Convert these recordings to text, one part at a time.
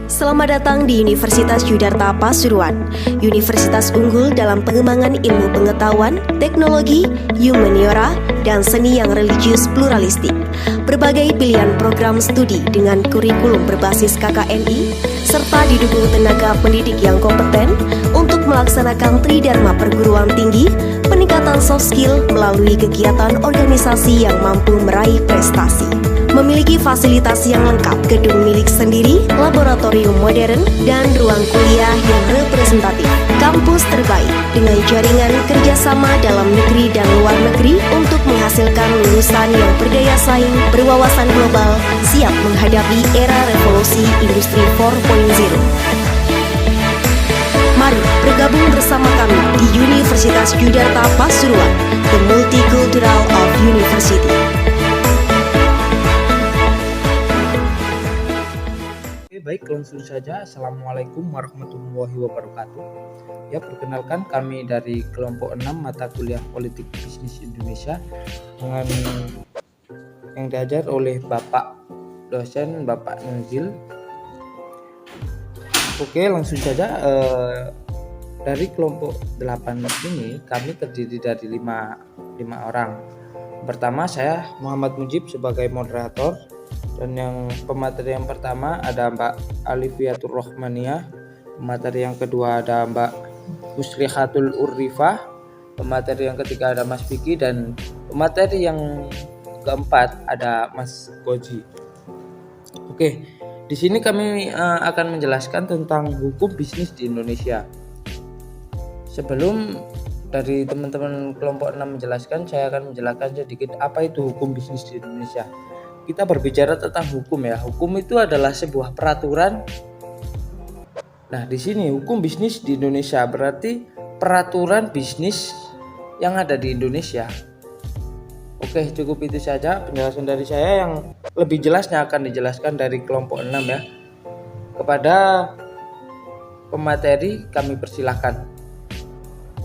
Selamat datang di Universitas Yudharta Pasuruan, universitas unggul dalam pengembangan ilmu pengetahuan, teknologi, humaniora, dan seni yang religius pluralistik. Berbagai pilihan program studi dengan kurikulum berbasis KKNI, serta didukung tenaga pendidik yang kompeten untuk melaksanakan tridharma perguruan tinggi, peningkatan soft skill melalui kegiatan organisasi yang mampu meraih prestasi. Memiliki fasilitas yang lengkap, gedung milik sendiri, laboratorium modern, dan ruang kuliah yang representatif. Kampus terbaik dengan jaringan kerjasama dalam negeri dan luar negeri untuk menghasilkan lulusan yang berdaya saing, berwawasan global, siap menghadapi era revolusi industri 4.0. Mari bergabung bersama kami di Universitas Yudharta Pasuruan, the multicultural of university. Baik, langsung saja. Assalamualaikum warahmatullahi wabarakatuh. Ya, perkenalkan kami dari kelompok 6 mata kuliah Politik Bisnis Indonesia dengan yang diajar oleh Bapak dosen Bapak Nazil. Oke, langsung saja. Dari kelompok 8 ini kami terdiri dari 5 orang. Pertama, saya Muhammad Mujib sebagai moderator. Dan yang pemateri yang pertama ada Mbak Alifiatur Rohmaniah, pemateri yang kedua ada Mbak Huslihatul Urrifah, pemateri yang ketiga ada Mas Vicky, dan pemateri yang keempat ada Mas Koji. Oke, di sini kami akan menjelaskan tentang hukum bisnis di Indonesia. Sebelum dari teman-teman kelompok 6 menjelaskan, saya akan menjelaskan sedikit apa itu hukum bisnis di Indonesia. Kita berbicara tentang hukum ya. Hukum itu adalah sebuah peraturan. Nah, di sini hukum bisnis di Indonesia berarti peraturan bisnis yang ada di Indonesia. Oke, cukup itu saja penjelasan dari saya. Yang lebih jelasnya akan dijelaskan dari kelompok 6 ya. Kepada pemateri kami persilahkan.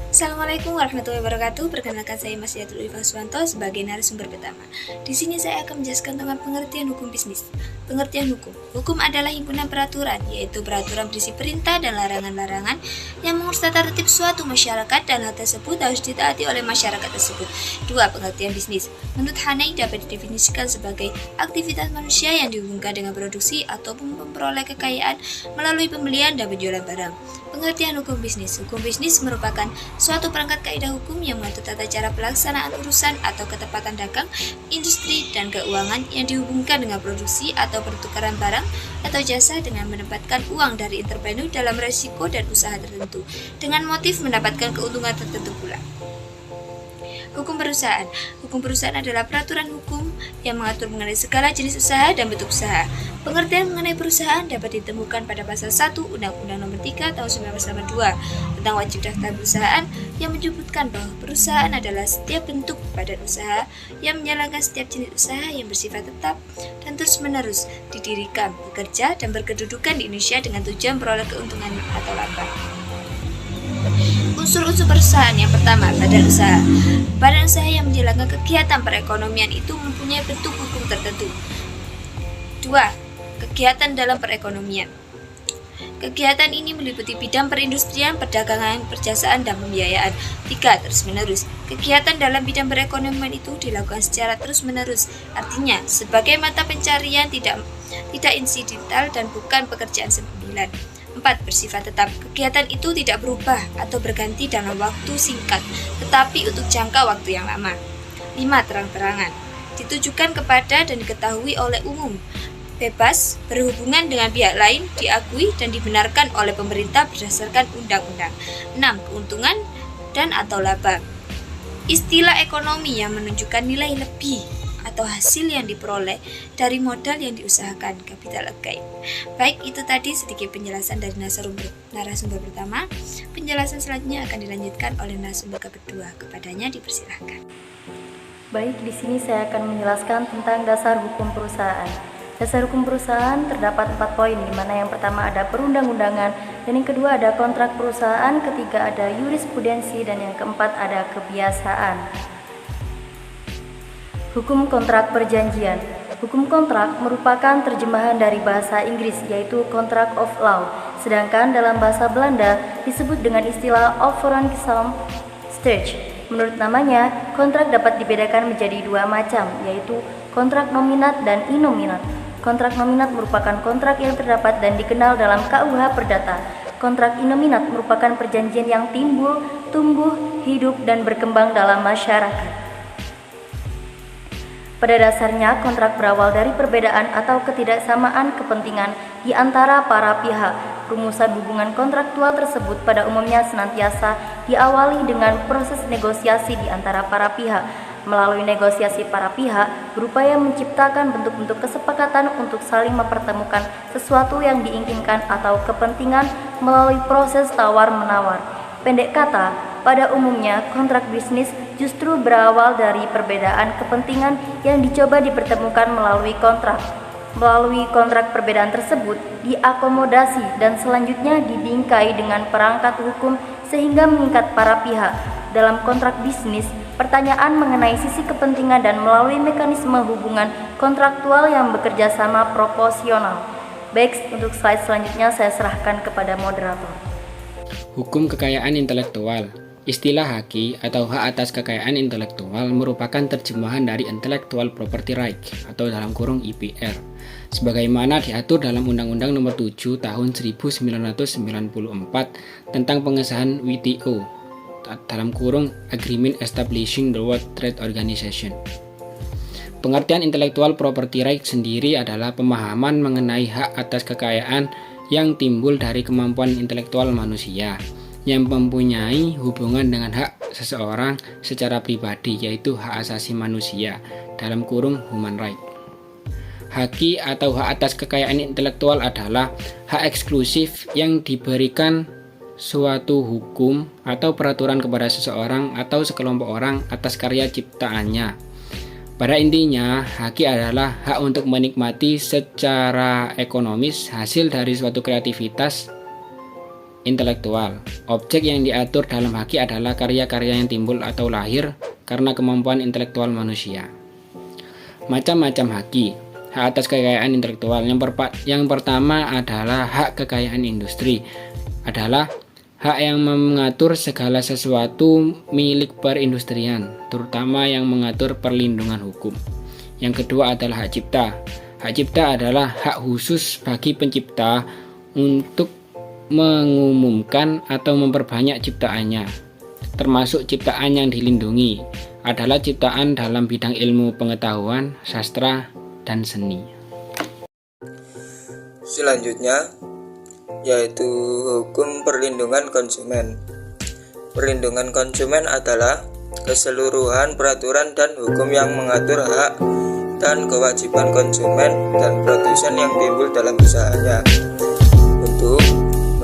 Assalamualaikum warahmatullahi wabarakatuh. Perkenalkan saya Mas Yatul Ifaswanto sebagai narasumber pertama. Di sini saya akan menjelaskan tentang pengertian hukum bisnis. Pengertian hukum. Hukum adalah himpunan peraturan, yaitu peraturan berisi perintah dan larangan-larangan yang mengurus tata tertib suatu masyarakat, dan hal tersebut harus ditaati oleh masyarakat tersebut. 2. Pengertian bisnis. Menurut Haney dapat didefinisikan sebagai aktivitas manusia yang dihubungkan dengan produksi ataupun memperoleh kekayaan melalui pembelian dan penjualan barang. Pengertian hukum bisnis. Hukum bisnis merupakan suatu perangkat kaidah hukum yang mengatur tata cara pelaksanaan urusan atau ketepatan dagang, industri, dan keuangan yang dihubungkan dengan produksi atau pertukaran barang atau jasa dengan menempatkan uang dari intervensi dalam resiko dan usaha tertentu dengan motif mendapatkan keuntungan tertentu pula. Hukum perusahaan. Hukum perusahaan adalah peraturan hukum yang mengatur mengenai segala jenis usaha dan bentuk usaha. Pengertian mengenai perusahaan dapat ditemukan pada pasal 1 Undang-Undang Nomor 3 Tahun 1982 tentang wajib daftar perusahaan yang menyebutkan bahwa perusahaan adalah setiap bentuk badan usaha yang menjalankan setiap jenis usaha yang bersifat tetap dan terus-menerus didirikan, bekerja, dan berkedudukan di Indonesia dengan tujuan memperoleh keuntungan atau laba. Unsur-unsur perusahaan. Yang pertama, badan usaha. Badan usaha yang menjalankan kegiatan perekonomian itu mempunyai bentuk hukum tertentu. 2. Kegiatan dalam perekonomian. Kegiatan ini meliputi bidang perindustrian, perdagangan, perjasaan, dan pembiayaan. 3. Terus-menerus. Kegiatan dalam bidang perekonomian itu dilakukan secara terus-menerus. Artinya, sebagai mata pencarian tidak insidental dan bukan pekerjaan sembilan. 4. Bersifat tetap. Kegiatan itu tidak berubah atau berganti dalam waktu singkat, tetapi untuk jangka waktu yang lama. 5. Terang-terangan. Ditujukan kepada dan diketahui oleh umum, bebas, berhubungan dengan pihak lain, diakui dan dibenarkan oleh pemerintah berdasarkan undang-undang. 6. Keuntungan dan atau laba. Istilah ekonomi yang menunjukkan nilai lebih atau hasil yang diperoleh dari modal yang diusahakan, capital gain. Baik, itu tadi sedikit penjelasan dari narasumber pertama. Penjelasan selanjutnya akan dilanjutkan oleh narasumber kedua. Kepadanya dipersilahkan. Baik, di sini saya akan menjelaskan tentang dasar hukum perusahaan. Dasar hukum perusahaan terdapat 4 poin, di mana yang pertama ada perundang-undangan, dan yang kedua ada kontrak perusahaan, ketiga ada jurisprudensi, dan yang keempat ada kebiasaan. Hukum kontrak perjanjian. Hukum kontrak merupakan terjemahan dari bahasa Inggris yaitu contract of law, sedangkan dalam bahasa Belanda disebut dengan istilah overeenkomstig. Menurut namanya, kontrak dapat dibedakan menjadi dua macam, yaitu kontrak nominat dan inominat. Kontrak nominat merupakan kontrak yang terdapat dan dikenal dalam KUH Perdata. Kontrak inominat merupakan perjanjian yang timbul, tumbuh, hidup, dan berkembang dalam masyarakat. Pada dasarnya, kontrak berawal dari perbedaan atau ketidaksamaan kepentingan di antara para pihak. Rumusan hubungan kontraktual tersebut pada umumnya senantiasa diawali dengan proses negosiasi di antara para pihak. Melalui negosiasi, para pihak berupaya menciptakan bentuk-bentuk kesepakatan untuk saling mempertemukan sesuatu yang diinginkan atau kepentingan melalui proses tawar-menawar. Pendek kata, pada umumnya kontrak bisnis justru berawal dari perbedaan kepentingan yang dicoba dipertemukan melalui kontrak. Melalui kontrak, perbedaan tersebut diakomodasi dan selanjutnya dibingkai dengan perangkat hukum sehingga mengikat para pihak. Dalam kontrak bisnis, pertanyaan mengenai sisi kepentingan dan melalui mekanisme hubungan kontraktual yang bekerja sama proporsional. Baik, untuk slide selanjutnya saya serahkan kepada moderator. Hukum kekayaan intelektual. Istilah haki atau hak atas kekayaan intelektual merupakan terjemahan dari Intellectual Property Right atau dalam kurung IPR, sebagaimana diatur dalam Undang-Undang Nomor 7 Tahun 1994 tentang pengesahan WTO dalam kurung Agreement Establishing the World Trade Organization. Pengertian Intellectual Property Right sendiri adalah pemahaman mengenai hak atas kekayaan yang timbul dari kemampuan intelektual manusia yang mempunyai hubungan dengan hak seseorang secara pribadi, yaitu hak asasi manusia dalam kurung human right. Haki atau hak atas kekayaan intelektual adalah hak eksklusif yang diberikan suatu hukum atau peraturan kepada seseorang atau sekelompok orang atas karya ciptaannya. Pada intinya, haki adalah hak untuk menikmati secara ekonomis hasil dari suatu kreativitas intelektual. Objek yang diatur dalam haki adalah karya-karya yang timbul atau lahir karena kemampuan intelektual manusia. Macam-macam haki. Hak atas kekayaan intelektual yang pertama adalah hak kekayaan industri, adalah hak yang mengatur segala sesuatu milik perindustrian, terutama yang mengatur perlindungan hukum. Yang kedua adalah hak cipta. Hak cipta adalah hak khusus bagi pencipta untuk mengumumkan atau memperbanyak ciptaannya, termasuk ciptaan yang dilindungi adalah ciptaan dalam bidang ilmu pengetahuan, sastra, dan seni. Selanjutnya yaitu hukum perlindungan konsumen. Perlindungan konsumen adalah keseluruhan peraturan dan hukum yang mengatur hak dan kewajiban konsumen dan produsen yang timbul dalam usahanya untuk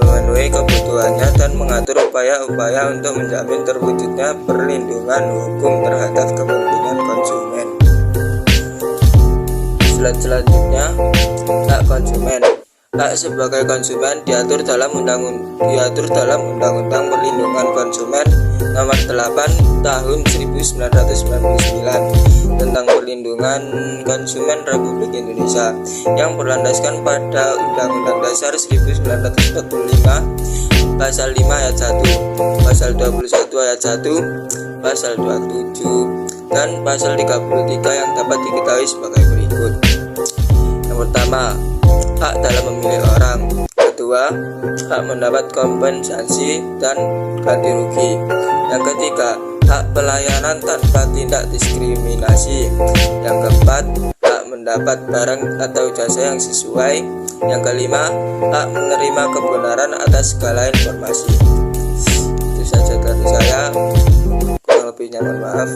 memenuhi kebutuhannya dan mengatur upaya-upaya untuk menjamin terwujudnya perlindungan hukum terhadap kepentingan konsumen. Selanjutnya, hak konsumen. Hak sebagai konsumen diatur dalam Undang-Undang Perlindungan Konsumen Nomor 8 Tahun 1999 tentang Perlindungan Konsumen Republik Indonesia yang berlandaskan pada Undang-Undang Dasar 1945 Pasal 5 ayat 1, Pasal 21 ayat 1, Pasal 27 dan Pasal 33 yang dapat diketahui sebagai berikut. Yang pertama, hak dalam memilih orang. Kedua, hak mendapat kompensasi dan ganti rugi. Yang ketiga, hak pelayanan tanpa tindak diskriminasi. Yang keempat, hak mendapat barang atau jasa yang sesuai. Yang kelima, hak menerima kebenaran atas segala informasi. Itu saja dari saya, kurang lebihnya mohon maaf.